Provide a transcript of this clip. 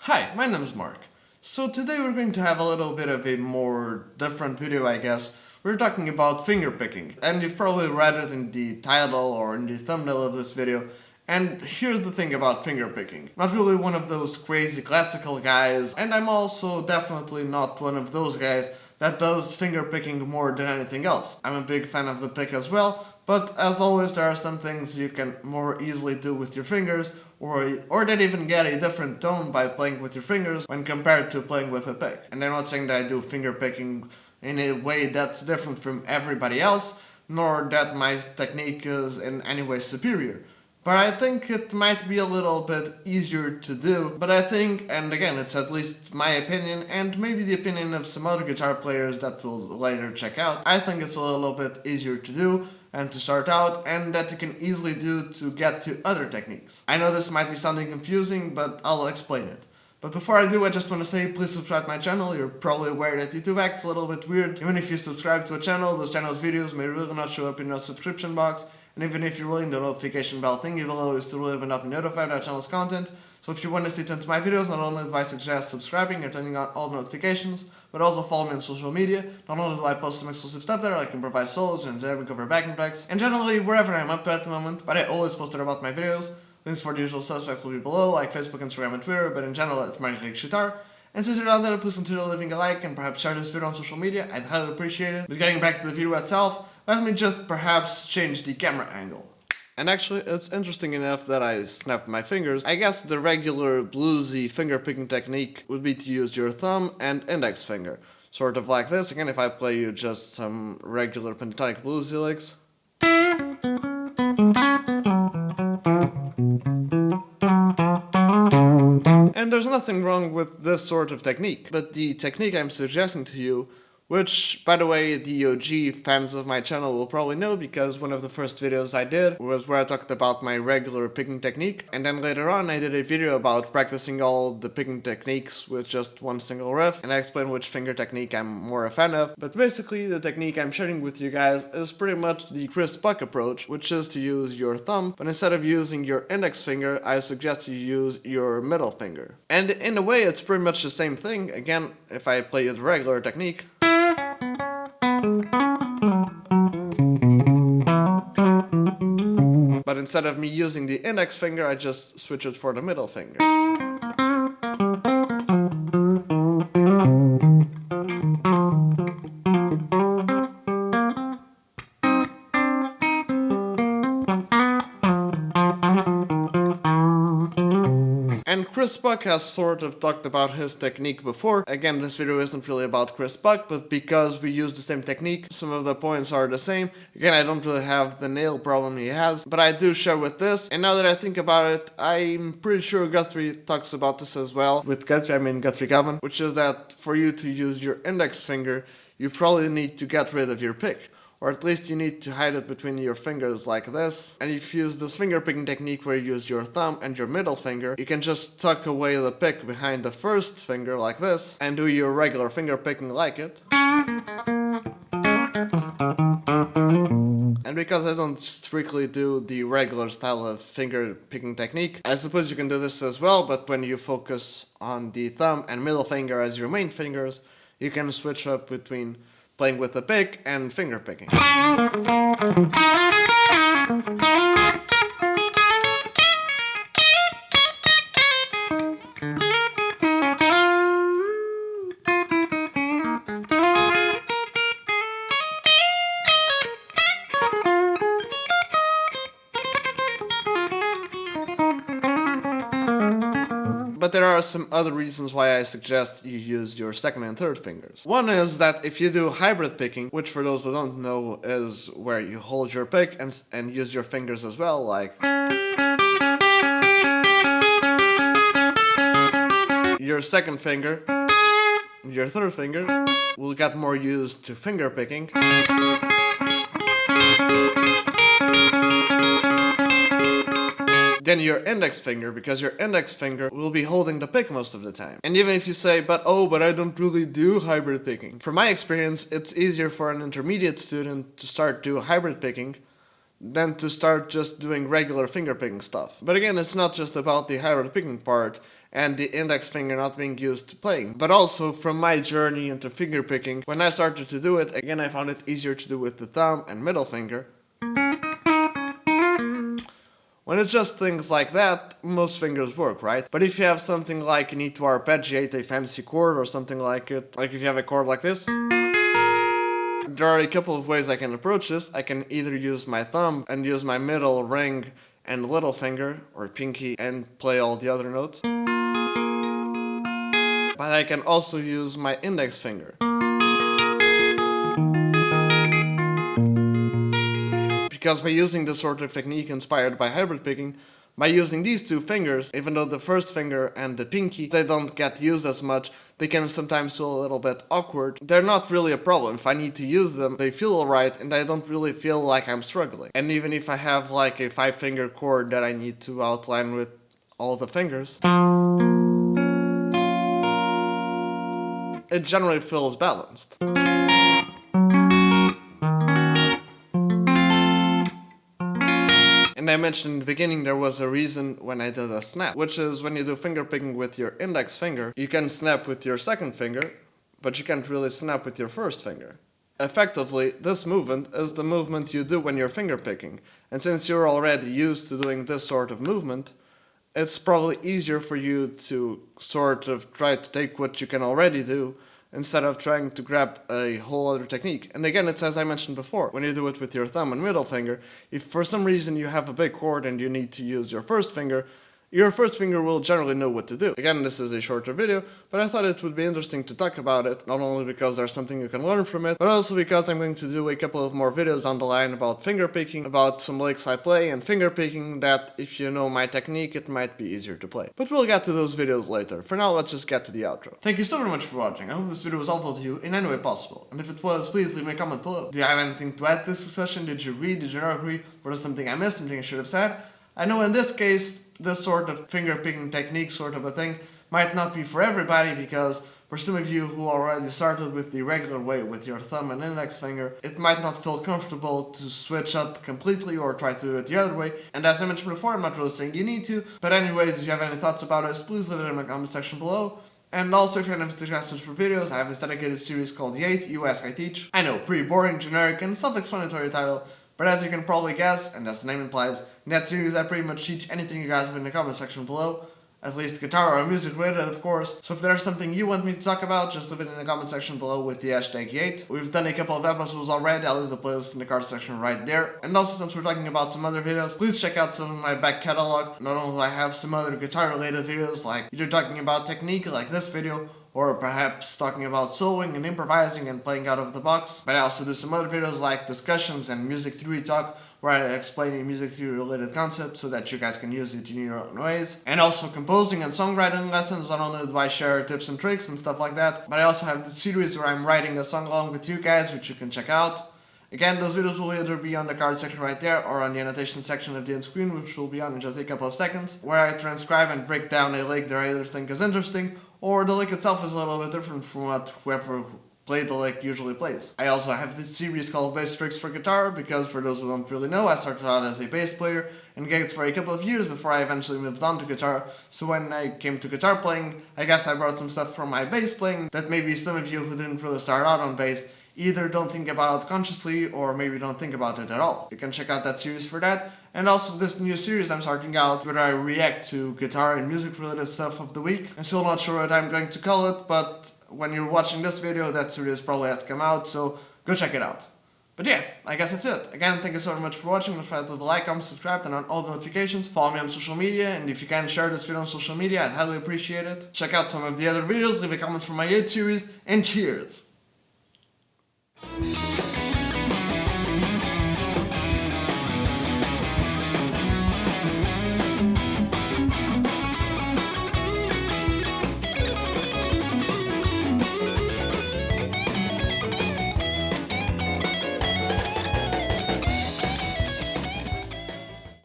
Hi, my name is Mark. So today we're going to have a little bit of a more different video, I guess. We're talking about fingerpicking, and you've probably read it in the title or in the thumbnail of this video. And here's the thing about fingerpicking. Not really one of those crazy classical guys, and I'm also definitely not one of those guys that does fingerpicking more than anything else. I'm a big fan of the pick as well, but as always there are some things you can more easily do with your fingers, or that even get a different tone by playing with your fingers when compared to playing with a pick. And I'm not saying that I do fingerpicking in a way that's different from everybody else, nor that my technique is in any way superior. But I think it might be a little bit easier to do. But I think, and again, it's at least my opinion, and maybe the opinion of some other guitar players that we'll later check out, I think it's a little bit easier to do and to start out, and that you can easily do to get to other techniques. I know this might be sounding confusing, but I'll explain it. But before I do, I just want to say, please subscribe to my channel. You're probably aware that YouTube acts a little bit weird. Even if you subscribe to a channel, those channel's videos may really not show up in your subscription box. And even if you're willing the notification bell thingy below, you still really will not be notified of our channel's content. So if you want to see tons of my videos, not only do I suggest subscribing and turning on all the notifications, but also follow me on social media. Not only do I post some exclusive stuff there, like improvise solos and we cover backing tracks, and generally wherever I'm up to at the moment, but I always post there about my videos. Links for the usual suspects will be below, like Facebook, Instagram, and Twitter, but in general it's Mark Guitar. And since you're down there, please consider leaving a like and perhaps share this video on social media. I'd highly appreciate it. But getting back to the video itself, let me just perhaps change the camera angle. And actually, it's interesting enough that I snapped my fingers. I guess the regular bluesy fingerpicking technique would be to use your thumb and index finger. Sort of like this. Again, if I play you just some regular pentatonic bluesy licks. And there's nothing wrong with this sort of technique. But the technique I'm suggesting to you, which, by the way, the OG fans of my channel will probably know because one of the first videos I did was where I talked about my regular picking technique, and then later on I did a video about practicing all the picking techniques with just one single riff, and I explained which finger technique I'm more a fan of. But basically the technique I'm sharing with you guys is pretty much the Chris Buck approach, which is to use your thumb, but instead of using your index finger, I suggest you use your middle finger. And in a way it's pretty much the same thing. Again, if I play the regular technique, but instead of me using the index finger, I just switch it for the middle finger. And Chris Buck has sort of talked about his technique before. Again, this video isn't really about Chris Buck, but because we use the same technique, some of the points are the same. Again, I don't really have the nail problem he has, but I do share with this. And now that I think about it, I'm pretty sure Guthrie talks about this as well. With Guthrie, I mean Guthrie Govan, which is that for you to use your index finger, you probably need to get rid of your pick. Or at least you need to hide it between your fingers like this. And if you use this fingerpicking technique where you use your thumb and your middle finger, you can just tuck away the pick behind the first finger like this and do your regular fingerpicking like it. And because I don't strictly do the regular style of finger picking technique, I suppose you can do this as well, but when you focus on the thumb and middle finger as your main fingers, you can switch up between playing with the pick and finger picking. But there are some other reasons why I suggest you use your second and third fingers. One is that if you do hybrid picking, which for those that don't know is where you hold your pick and use your fingers as well, like your second finger, your third finger will get more used to finger picking. Than your index finger, because your index finger will be holding the pick most of the time. And even if you say, but I don't really do hybrid picking. From my experience, it's easier for an intermediate student to start do hybrid picking than to start just doing regular finger picking stuff. But again, it's not just about the hybrid picking part, and the index finger not being used to playing. But also from my journey into fingerpicking, when I started to do it, again I found it easier to do with the thumb and middle finger. When it's just things like that, most fingers work, right? But if you have something like you need to arpeggiate a fancy chord or something like it, like if you have a chord like this, there are a couple of ways I can approach this. I can either use my thumb and use my middle, ring, and little finger, or pinky, and play all the other notes. But I can also use my index finger. Because by using this sort of technique inspired by hybrid picking, by using these two fingers, even though the first finger and the pinky, they don't get used as much, they can sometimes feel a little bit awkward. They're not really a problem. If I need to use them, they feel alright and I don't really feel like I'm struggling. And even if I have like a 5-finger chord that I need to outline with all the fingers, it generally feels balanced. And I mentioned in the beginning there was a reason when I did a snap, which is when you do finger picking with your index finger, you can snap with your second finger, but you can't really snap with your first finger. Effectively, this movement is the movement you do when you're finger picking, and since you're already used to doing this sort of movement, it's probably easier for you to sort of try to take what you can already do instead of trying to grab a whole other technique. And again, it's as I mentioned before, when you do it with your thumb and middle finger, if for some reason you have a big chord and you need to use your first finger will generally know what to do. Again, this is a shorter video, but I thought it would be interesting to talk about it, not only because there's something you can learn from it, but also because I'm going to do a couple of more videos on the line about finger picking, about some licks I play and finger picking that, if you know my technique, it might be easier to play. But we'll get to those videos later. For now, let's just get to the outro. Thank you so very much for watching. I hope this video was helpful to you in any way possible. And if it was, please leave me a comment below. Do you have anything to add to this discussion? Did you read? Did you not agree? Was there something I missed? Something I should have said? I know in this case, this sort of finger picking technique sort of a thing might not be for everybody, because for some of you who already started with the regular way with your thumb and index finger, it might not feel comfortable to switch up completely or try to do it the other way. And as I mentioned before, I'm not really saying you need to, but anyways, if you have any thoughts about this, please leave it in the comment section below. And also, if you have any suggestions for videos, I have this dedicated series called The 8, You Ask I Teach. I know, pretty boring, generic, and self-explanatory title, but as you can probably guess, and as the name implies, in that series I pretty much teach anything you guys have in the comment section below, at least guitar or music related, of course. So if there's something you want me to talk about, just leave it in the comment section below with the hashtag 8. We've done a couple of episodes already, I'll leave the playlist in the card section right there. And also, since we're talking about some other videos, please check out some of my back catalog. Not only do I have some other guitar related videos, like either talking about technique like this video, or perhaps talking about soloing and improvising and playing out of the box, but I also do some other videos like discussions and music theory talk, where I explain a music theory related concept so that you guys can use it in your own ways. And also composing and songwriting lessons. Not only do I share tips and tricks and stuff like that, but I also have the series where I'm writing a song along with you guys, which you can check out. Again, those videos will either be on the card section right there or on the annotation section of the end screen, which will be on in just a couple of seconds, where I transcribe and break down a lick that I either think is interesting, or the lick itself is a little bit different from what whoever played the lick usually plays. I also have this series called Bass Tricks for Guitar, because for those who don't really know, I started out as a bass player and gigs for a couple of years before I eventually moved on to guitar. So when I came to guitar playing, I guess I brought some stuff from my bass playing that maybe some of you who didn't really start out on bass either don't think about consciously or maybe don't think about it at all. You can check out that series for that. And also this new series I'm starting out where I react to guitar and music related stuff of the week. I'm still not sure what I'm going to call it, but when you're watching this video, that series probably has come out, so go check it out. But yeah, I guess that's it. Again, thank you so much for watching. Don't forget to leave a like, comment, subscribe, and on all the notifications. Follow me on social media, and if you can share this video on social media, I'd highly appreciate it. Check out some of the other videos, leave a comment for my 8 series, and cheers!